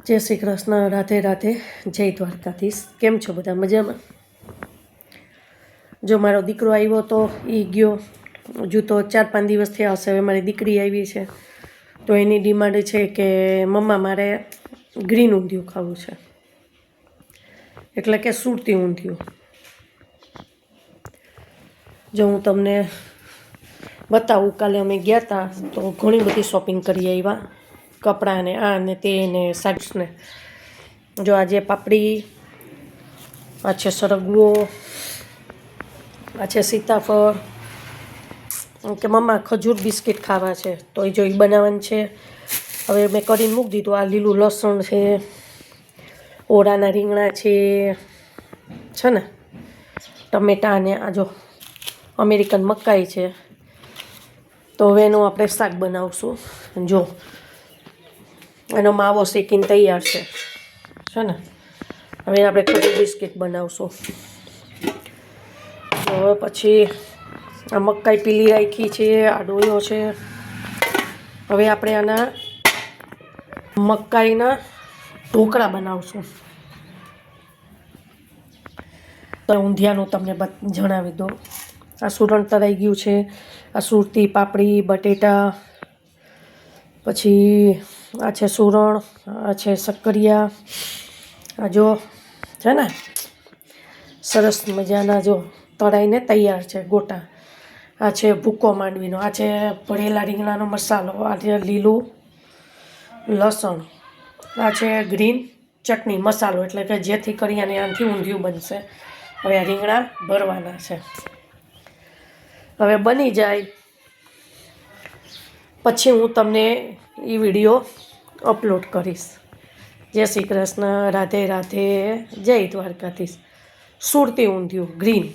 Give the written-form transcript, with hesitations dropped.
જય શ્રી કૃષ્ણ, રાધે રાધે, જય દ્વારકાધીશ। કેમ છો બધા? મજામાં? જો મારો દીકરો આવ્યો તો એ ગયો, હજુ તો 4-5 દિવસ થયા હશે। હવે મારી દીકરી આવી છે તો એની ડિમાન્ડ છે કે મમ્મા મારે ગ્રીન ઊંધિયું ખાવું છે, એટલે કે સુરતી ઊંધિયું। જો હું તમને બતાવું, કાલે અમે ગયા હતા તો ઘણી બધી શોપિંગ કરી આવ્યા, કપડાં ને આ ને તે ને સાઇટ્સ ને। જો આજે પાપડી, આ છે સરગવો, આ છે સીતાફળ, કે મમ્મા ખજૂર બિસ્કિટ ખાવા છે તો એ જો એ બનાવવાનું છે। હવે મેં કરીને મૂકી દીધું। આ લીલું લસણ છે, ઓળાના રીંગણા છે ને, ટમેટાં ને આ જો અમેરિકન મકાઈ છે। તો હવે એનું આપણે શાક બનાવશું। જો એનો માવો શેકીને તૈયાર છે ને। હવે આપણે ખજૂર બિસ્કિટ બનાવશું। હવે પછી આ મકાઈ પીલી રાખી છે, આ ડોયો છે। હવે આપણે આના મકાઈના ઢોકળા બનાવશું। તો ઊંધિયાનું તમને જણાવી દઉં। આ સુરણ તરાઈ ગયું છે, આ સુરતી પાપડી, બટેટા, પછી આ છે સુરણ, આ છે શક્કરિયા, આ જો છે ને સરસ મજાના જો તળાઈને તૈયાર છે ગોટા। આ છે ભૂકો માંડવીનો, આ છે ભરેલા રીંગણાનો મસાલો, આ છે લીલું લસણ, આ છે ગ્રીન ચટણી મસાલો, એટલે કે જેથી કરી અને આનાથી ઊંધિયું બનશે। હવે આ રીંગણા ભરવાના છે। હવે બની જાય પછી હું તમને એ વિડીયો અપલોડ કરીશ। જય શ્રી કૃષ્ણ, રાધે રાધે, જય દ્વારકાધીશ। સુરતી ઊંધિયું ગ્રીન।